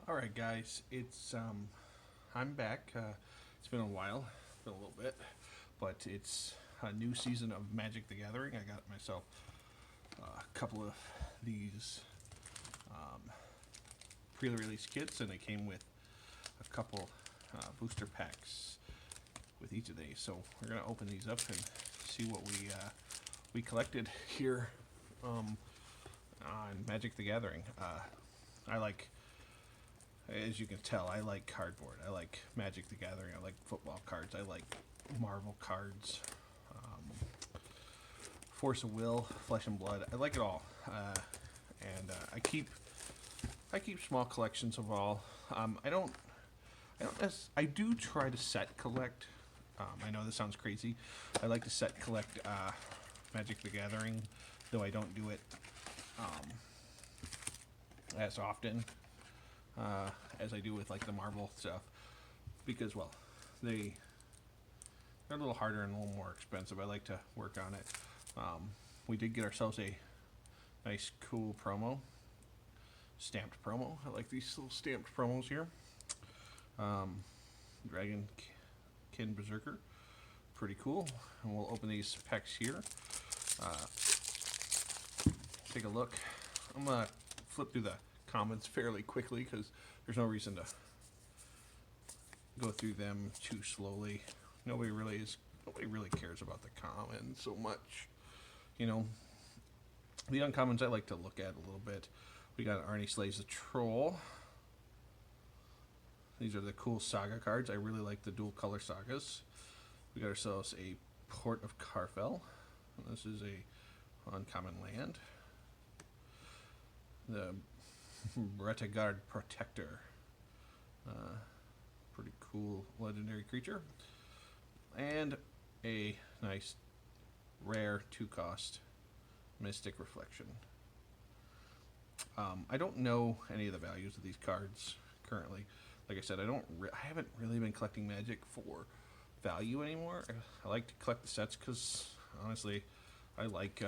Alright guys, I'm back. It's been a while, been a little bit, but it's a new season of Magic the Gathering. I got myself a couple of these pre-release kits, and they came with a couple booster packs with each of these. So we're gonna open these up and see what we collected here on Magic the Gathering. I like, as you can tell, I like cardboard. I like Magic the Gathering. I like football cards. I like Marvel cards. Force of Will, Flesh and Blood. I like it all. And I keep small collections of all. I do try to set collect. I know this sounds crazy. I like to set collect Magic the Gathering, though I don't do it as often as I do with like the Marvel stuff, because well, they're a little harder and a little more expensive. I like to work on it. We did get ourselves a nice cool promo, stamped promo. I like these little stamped promos here. Dragon Kin Berserker, pretty cool. And we'll open these packs here. Take a look. I'm gonna flip through the comments fairly quickly because there's no reason to go through them too slowly. Nobody really cares about the comments so much. You know, the uncommons I like to look at a little bit. We got Arnie Slays the Troll. These are the cool saga cards. I really like the dual color sagas. We got ourselves a Port of Carfell. This is a uncommon land. The Bretagard Protector. Pretty cool legendary creature. And a nice rare 2-cost Mystic Reflection. I don't know any of the values of these cards currently. Like I said, I haven't really been collecting Magic for value anymore. I like to collect the sets because honestly, I like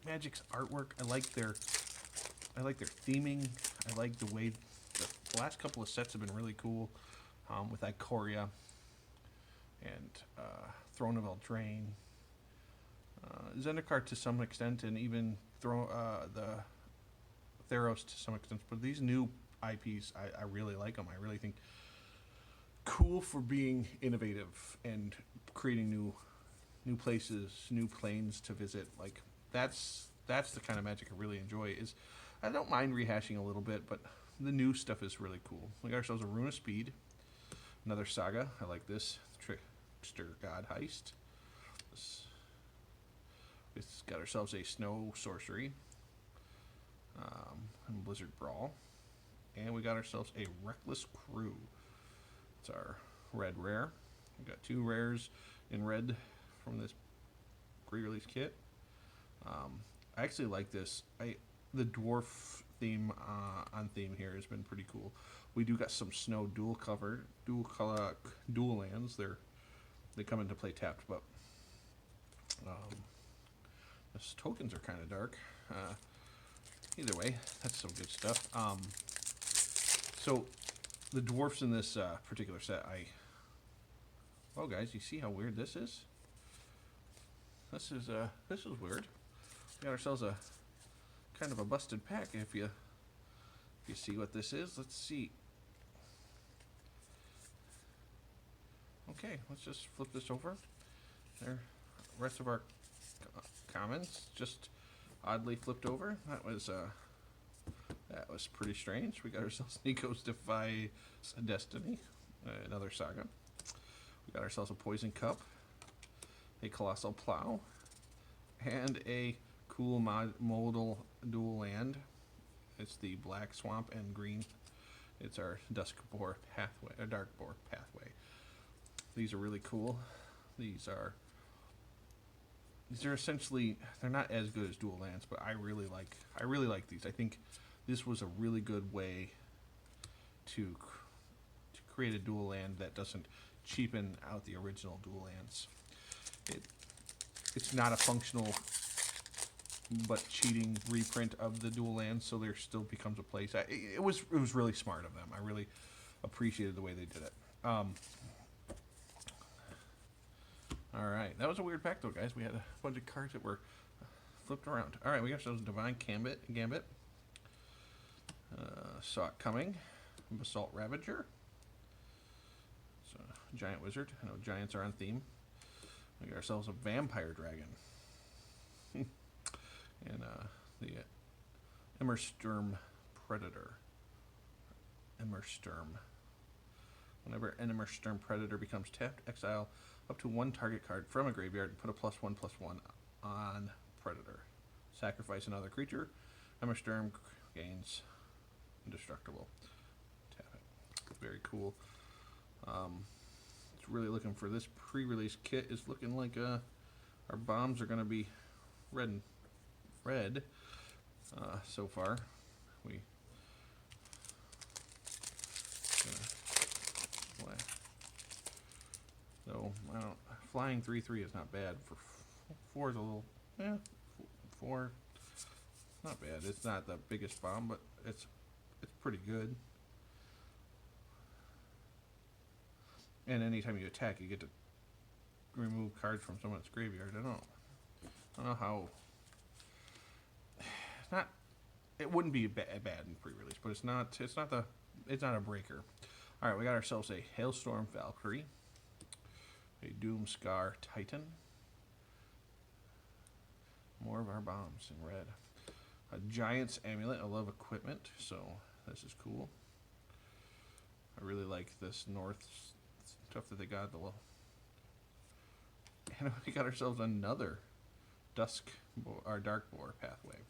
Magic's artwork. I like their theming. I like the way the last couple of sets have been really cool, with Ikoria and Throne of Eldraine, Zendikar to some extent, and even the Theros to some extent. But these new IPs, I really like them. I really think cool for being innovative and creating new places, new planes to visit. Like that's the kind of Magic I really enjoy. I don't mind rehashing a little bit, but the new stuff is really cool. We got ourselves a Rune of Speed, another saga. I like this. Trickster God Heist. It's got ourselves a Snow Sorcery, and Blizzard Brawl. And we got ourselves a Reckless Crew. It's our red rare. We got 2 rares in red from this pre-release kit. I actually like this. The dwarf theme on theme here has been pretty cool. We do got some snow dual lands. They come into play tapped, but those tokens are kind of dark. Either way, that's some good stuff. So the dwarfs in this particular set, oh guys, you see how weird this is? This is weird. We got ourselves a kind of a busted pack. If you see what this is, let's see. Okay, let's just flip this over. There, the rest of our comments just oddly flipped over. That was pretty strange. We got ourselves Nico's Defy Destiny, another saga. We got ourselves a Poison Cup, a Colossal Plow, and a cool modal dual land. It's the Black Swamp and green. It's our Duskboar Pathway, a Darkboar Pathway. These are really cool. These are essentially, they're not as good as dual lands, but I really like these. I think this was a really good way to create a dual land that doesn't cheapen out the original dual lands. It's not a functional but cheating reprint of the dual lands, so there still becomes a place. It was really smart of them. I really appreciated the way they did it. All right, that was a weird pack though, guys. We had a bunch of cards that were flipped around. All right, we got ourselves Divine Gambit. Saw it coming. Basalt Ravager. So giant wizard. I know giants are on theme. We got ourselves a Vampire Dragon. And the Immersturm Predator. Immersturm. Whenever an Immersturm Predator becomes tapped, exile up to one target card from a graveyard and put a +1/+1 on Predator. Sacrifice another creature. Immersturm gains indestructible. Tap it. Very cool. It's really looking for this pre-release kit. Is looking like our bombs are going to be red so far. We so I don't. Flying 3/3 is not bad. For 4 is a little 4. Not bad. It's not the biggest bomb, but it's pretty good. And anytime you attack, you get to remove cards from someone's graveyard. I don't know how. It's not. It wouldn't be bad in pre-release, but it's not a breaker. All right, we got ourselves a Hailstorm Valkyrie, a Doomscar Titan. More of our bombs in red. A Giant's Amulet. I love equipment, so this is cool. I really like this north stuff that they got. And we got ourselves another Dark Boar Pathway.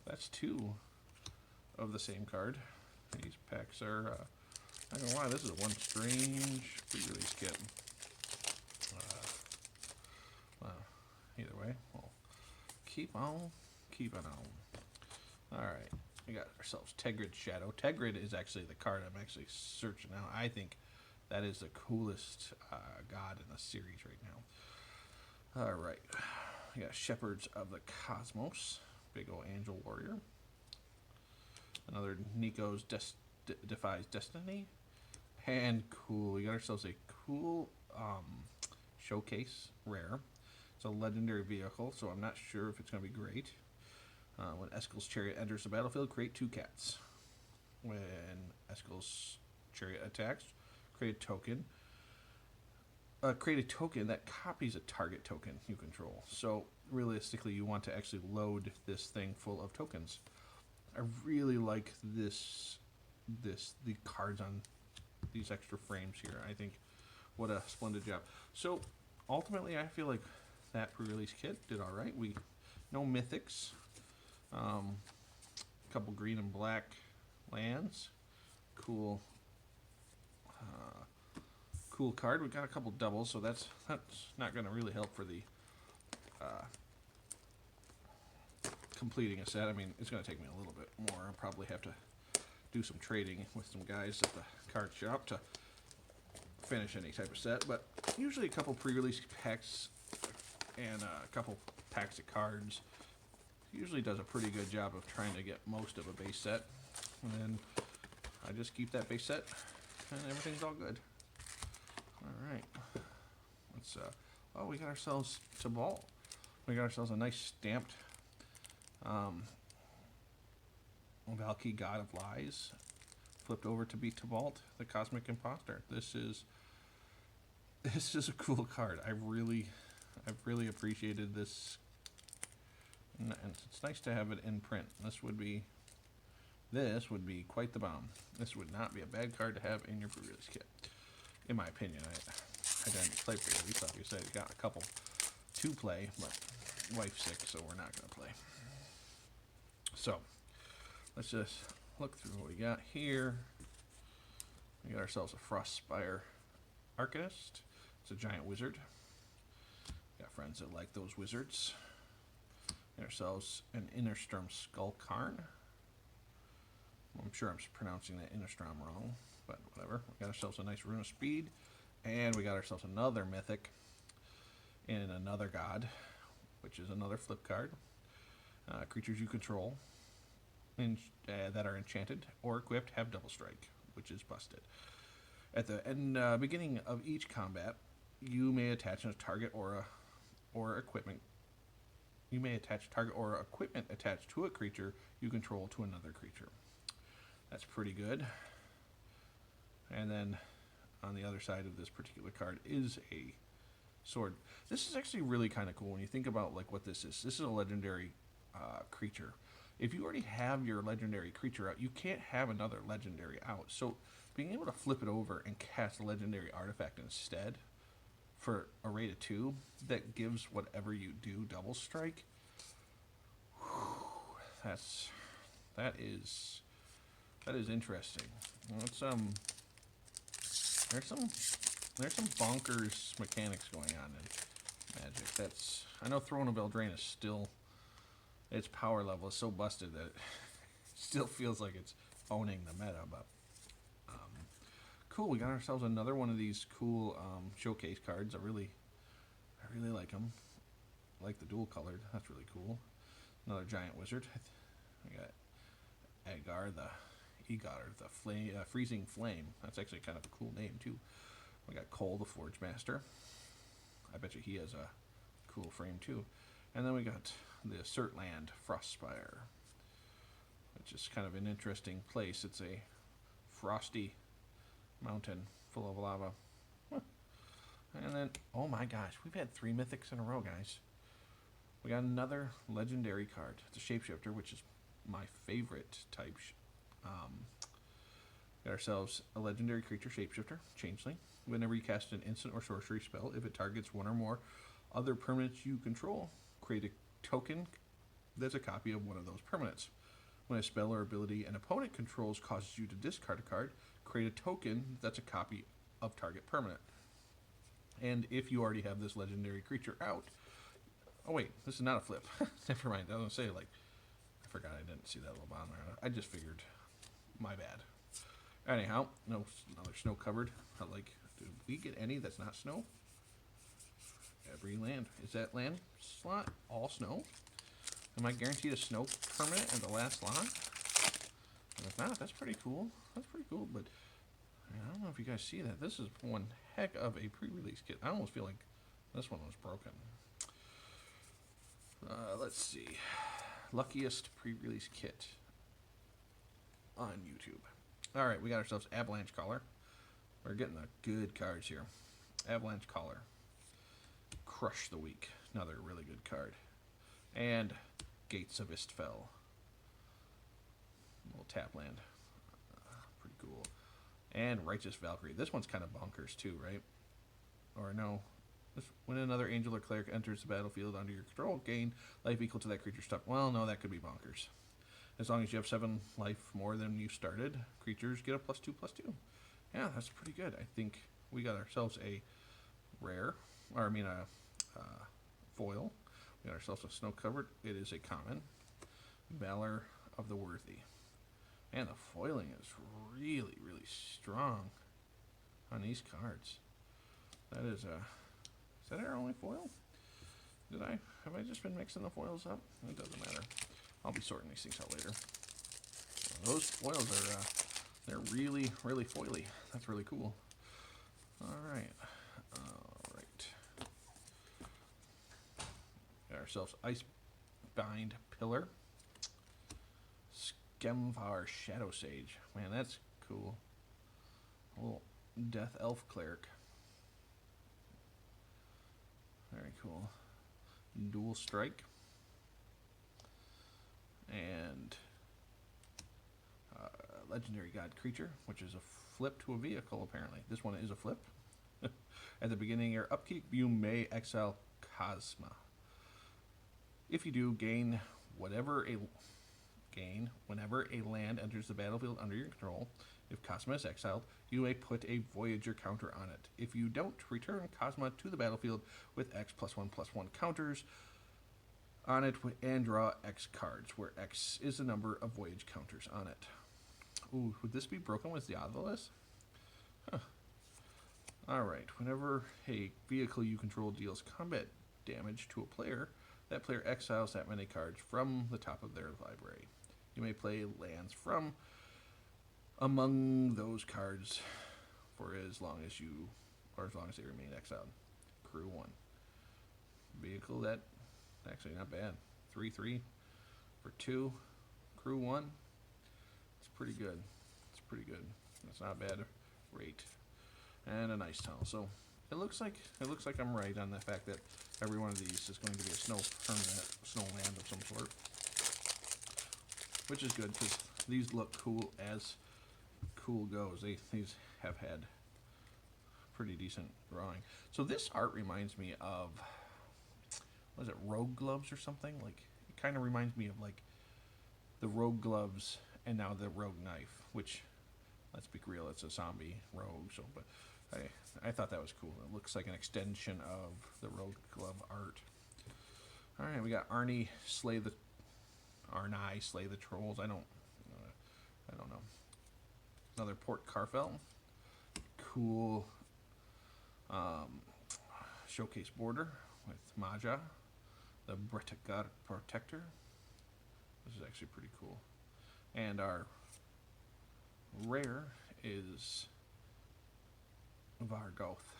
That's 2 of the same card. These packs are, I don't know why, this is one strange pre-release kit. Well, either way, we'll keep on keeping on. Alright, we got ourselves Tegrid Shadow. Tegrid is actually the card I'm actually searching now. I think that is the coolest god in the series right now. Alright, we got Shepherds of the Cosmos. Big ol' Angel Warrior. Another Nico's Defies Destiny. And cool, we got ourselves a cool Showcase Rare. It's a legendary vehicle, so I'm not sure if it's going to be great. When Eskel's Chariot enters the battlefield, create 2 cats. When Eskel's Chariot attacks, create a token. Create a token that copies a target token you control. So realistically, you want to actually load this thing full of tokens. I really like the cards on these extra frames here. I think what a splendid job. So ultimately, I feel like that pre-release kit did all right. No mythics, couple green and black lands, cool card. We got a couple doubles, so that's not going to really help for the completing a set. I mean, it's going to take me a little bit more. I'll probably have to do some trading with some guys at the card shop to finish any type of set, but usually a couple pre-release packs and a couple packs of cards usually does a pretty good job of trying to get most of a base set, and then I just keep that base set and everything's all good. All right, let's we got ourselves Tibalt. We got ourselves a nice stamped Valky, God of Lies, flipped over to be Tibalt, the Cosmic Imposter. This is a cool card. I've really appreciated this, and it's nice to have it in print. This would be quite the bomb. This would not be a bad card to have in your pre-release kit, in my opinion. I didn't play pre-release, obviously. I got a couple to play, but wife's sick, so we're not going to play. So let's just look through what we got here. We got ourselves a Frostspire Arcanist. It's a giant wizard. Got friends that like those wizards. Got ourselves an Innersturm Skullkarn. I'm sure I'm pronouncing that Innerstrom wrong, but whatever. We got ourselves a nice Rune of Speed, and we got ourselves another mythic in another god, which is another flip card. Creatures you control that are enchanted or equipped have double strike, which is busted. At the beginning of each combat, you may attach a target or equipment. You may attach target or equipment attached to a creature you control to another creature. That's pretty good. And then on the other side of this particular card is a sword. This is actually really kind of cool when you think about like what this is. This is a legendary creature. If you already have your legendary creature out, you can't have another legendary out. So being able to flip it over and cast a legendary artifact instead for a rate of 2 that gives whatever you do double strike. That is interesting. Let's there's some bonkers mechanics going on in Magic. I know Throne of Eldraine is still, its power level is so busted that it still feels like it's owning the meta, but cool. We got ourselves another one of these cool showcase cards. I really like them. I like the dual colored. That's really cool. Another giant wizard. We got the freezing flame. That's actually kind of a cool name too. We got Cole, the Forge Master. I bet you he has a cool frame too. And then we got the Surtland Frostspire, which is kind of an interesting place. It's a frosty mountain full of lava. Huh. And then, oh my gosh, we've had 3 mythics in a row, guys. We got another legendary card. It's a shapeshifter, which is my favorite type. Got ourselves a legendary creature shapeshifter, Changeling. Whenever you cast an instant or sorcery spell, if it targets one or more other permanents you control, create a token that's a copy of one of those permanents. When a spell or ability an opponent controls causes you to discard a card, create a token that's a copy of target permanent. And if you already have this legendary creature out, oh wait, this is not a flip. Never mind. I was gonna say, like, I forgot I didn't see that little bottom there. I just figured. My bad. Anyhow, no, another snow covered. Like, did we get any that's not snow? Every land. Is that land slot all snow? Am I guaranteed a snow permanent in the last slot? And if not, that's pretty cool. That's pretty cool, but I don't know if you guys see that. This is one heck of a pre-release kit. I almost feel like this one was broken. Let's see. Luckiest pre-release kit on YouTube. All right, we got ourselves Avalanche Caller. We're getting the good cards here. Avalanche Caller. Crush the Weak. Another really good card. And Gates of Istfell. Little tap land. Pretty cool. And Righteous Valkyrie. This one's kind of bonkers too, right? Or no. When another angel or cleric enters the battlefield under your control, gain life equal to that creature's top. Well, no, that could be bonkers. As long as you have 7 life more than you started, creatures get a +2/+2. Yeah, that's pretty good. I think we got ourselves a rare, or I mean a foil. We got ourselves a snow covered. It is a common. Valor of the Worthy. Man, the foiling is really, really strong on these cards. That is that our only foil? Have I just been mixing the foils up? It doesn't matter. I'll be sorting these things out later. Those foils are, they're really, really foily. That's really cool. Alright. Alright. Got ourselves Icebind Pillar. Skemvar Shadow Sage. Man, that's cool. A little Death Elf Cleric. Very cool. Dual Strike. And Legendary God Creature, which is a flip to a vehicle, apparently. This one is a flip. At the beginning of your upkeep, you may exile Cosma. If you do, gain whenever a land enters the battlefield under your control. If Cosma is exiled, you may put a Voyager counter on it. If you don't, return Cosma to the battlefield with X +1/+1 counters on it and draw X cards, where X is the number of voyage counters on it. Ooh, would this be broken with Theophilus? Huh. Alright, whenever a vehicle you control deals combat damage to a player, that player exiles that many cards from the top of their library. You may play lands from among those cards for as long as they remain exiled. Crew 1. Vehicle that, actually not bad. 3/3 for 2. Crew 1. It's pretty good. It's pretty good. That's not a bad rate. And a nice tunnel. So it looks like I'm right on the fact that every one of these is going to be a permanent snow land of some sort. Which is good because these look cool as cool goes. These have had pretty decent drawing. So this art reminds me of, was it Rogue Gloves or something? Like, it kind of reminds me of like the Rogue Gloves and now the Rogue Knife, which, let's be real, it's a zombie rogue. So, but I thought that was cool. It looks like an extension of the Rogue Glove art. All right, we got Arnie Slay the Trolls. I don't know. Another Port Carfel. Cool showcase border with Maja, the Brettagar Protector. This is actually pretty cool. And our rare is Vargoth,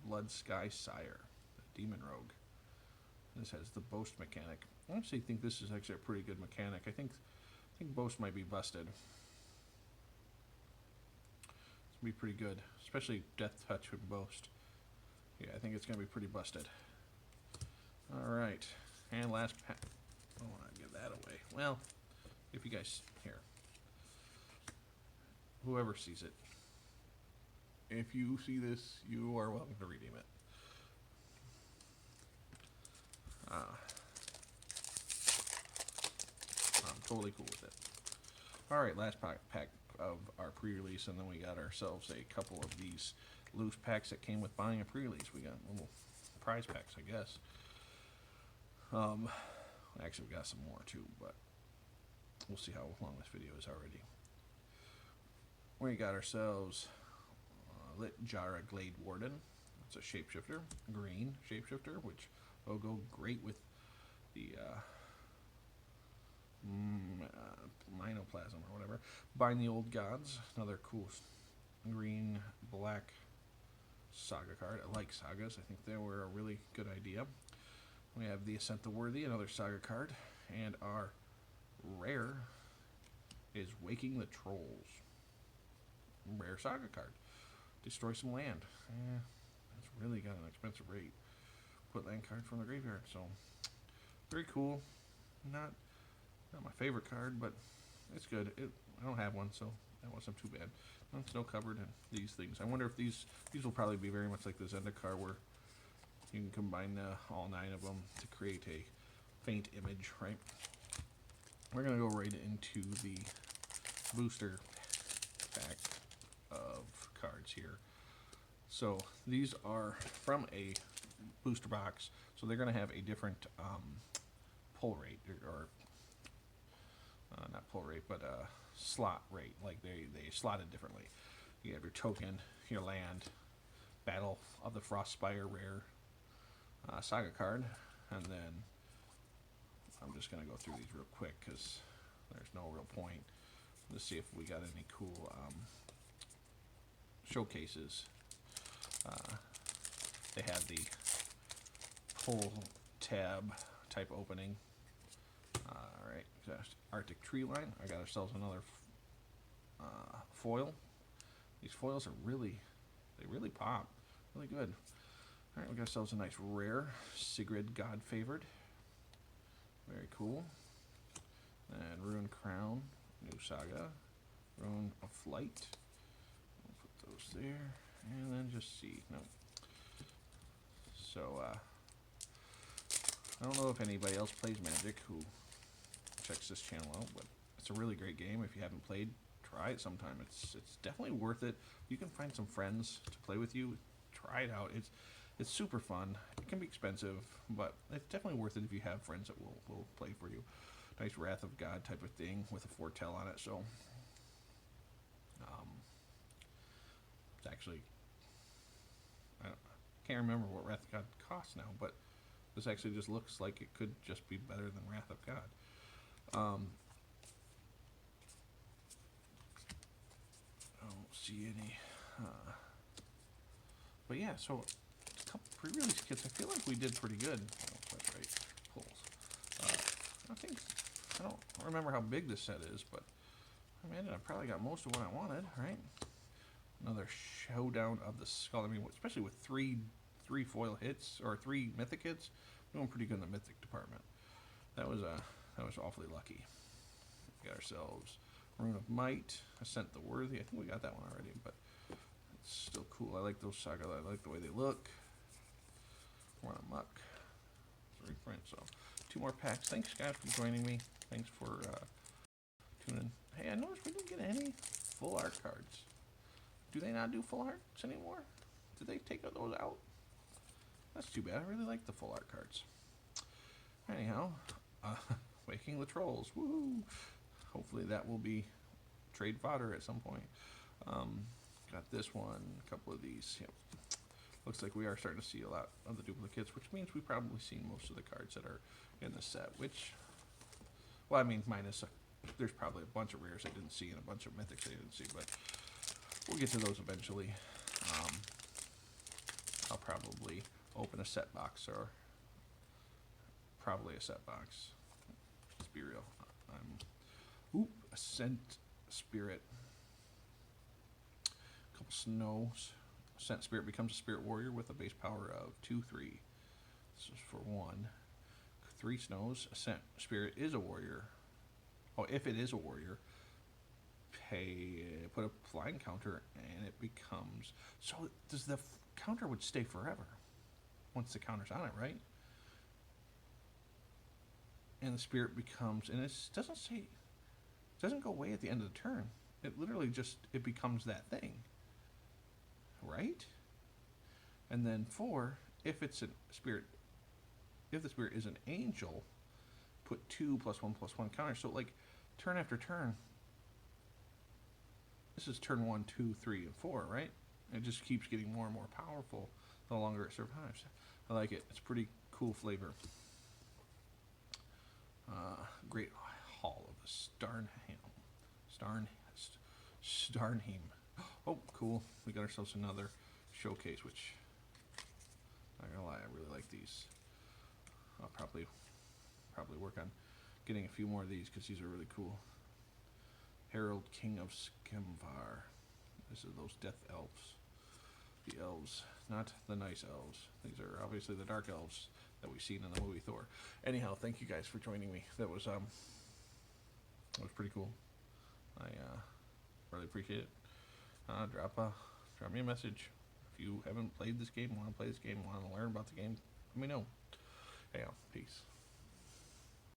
Blood Sky Sire, the Demon Rogue. This has the Boast mechanic. I actually think this is actually a pretty good mechanic. I think Boast might be busted. It's gonna be pretty good, especially Death Touch with Boast. Yeah, I think it's gonna be pretty busted. All right, and last pack. I don't want to give that away. Well, if you guys here, whoever sees it, if you see this, you are welcome to redeem it. I'm totally cool with it. All right, last pack of our pre-release, and then we got ourselves a couple of these loose packs that came with buying a pre-release. We got little prize packs, I guess. Actually, we got some more too, but we'll see how long this video is already. We got ourselves Lit Jara Glade Warden. It's a shapeshifter, green shapeshifter, which will go great with the Minoplasm or whatever. Bind the Old Gods, another cool green black saga card. I like sagas. I think they were a really good idea. We have the Ascent the Worthy, another saga card, and our rare is Waking the Trolls. Rare saga card. Destroy some land. It's really got an expensive rate. Put land card from the graveyard. So very cool. Not my favorite card, but it's good. I don't have one, so that wasn't too bad. Snow covered and these things. I wonder if these will probably be very much like the Zenda card, where you can combine all 9 of them to create a faint image, right? We're gonna go right into the booster pack of cards here. So these are from a booster box, so they're going to have a different pull rate, or not pull rate, but slot rate. Like they slotted differently. You have your token, your land, Battle of the Frostspire rare saga card, and then I'm just going to go through these real quick because there's no real point. Let's see if we got any cool showcases. They have the pull tab type opening. Alright, Arctic Tree Line. I got ourselves another foil. These foils are really pop. Really good. Alright, we got ourselves a nice rare Sigrid God Favored. Very cool. And Rune Crown, new saga. Rune of Flight. We'll put those there. And then just see. No. So, I don't know if anybody else plays Magic who checks this channel out, but it's a really great game. If you haven't played, try it sometime. It's definitely worth it. You can find some friends to play with you. Try it out. It's super fun. It can be expensive, but it's definitely worth it if you have friends that will play for you. Nice Wrath of God type of thing with a foretell on it. So, it's actually, I can't remember what Wrath of God costs now, but This actually just looks like it could just be better than Wrath of God. I don't see any. But yeah, so a couple pre-release kits. I feel like we did pretty good. Oh, that's right. Pulls. I don't remember how big this set is, but I mean, I probably got most of what I wanted, right? Another showdown of the skull. I mean, especially with three foil hits or 3 mythic hits, doing pretty good in the mythic department. That was awfully lucky. We got ourselves Rune of Might, Ascent the Worthy. I think we got that one already, but it's still cool. I like those saga. I like the way they look. Run amok. Reprint. So 2 more packs. Thanks guys for joining me. Thanks for tuning in. Hey, I noticed we didn't get any full art cards. Do they not do full arts anymore? Did they take those out? That's too bad. I really like the full art cards. Anyhow, Waking the Trolls. Woohoo! Hopefully that will be trade fodder at some point. Got this one, a couple of these. Yep. Looks like we are starting to see a lot of the duplicates, which means we've probably seen most of the cards that are in the set, which, well, I mean, minus, there's probably a bunch of rares I didn't see and a bunch of mythics I didn't see, but we'll get to those eventually. I'll probably open a set box, or probably a set box. Let's be real. Ascent Spirit. A couple snows. Ascent Spirit becomes a Spirit Warrior with a base power of 2/3. This is for 1. 3 snows. Ascent Spirit is a warrior. Oh, if it is a warrior, put a flying counter, and it becomes. So does the counter would stay forever once the counter's on it, right? And the spirit becomes, and it doesn't say, it doesn't go away at the end of the turn. It literally just, it becomes that thing, right? And then 4, if it's a spirit, if the spirit is an angel, put 2 +1/+1 counters. So like turn after turn, this is turn 1, 2, 3, and 4, right? It just keeps getting more and more powerful the longer it survives. I like it. It's pretty cool flavor. Great Hall of the Starnheim. Oh, cool. We got ourselves another showcase, which, not gonna lie, I really like these. I'll probably work on getting a few more of these because these are really cool. Herald King of Skemvar. This is those death elves. The elves, not the nice elves. These are obviously the dark elves that we've seen in the movie Thor. Anyhow, thank you guys for joining me. That was pretty cool. I really appreciate it. Drop me a message if you haven't played this game, want to play this game, want to learn about the game. Let me know. Anyhow, peace.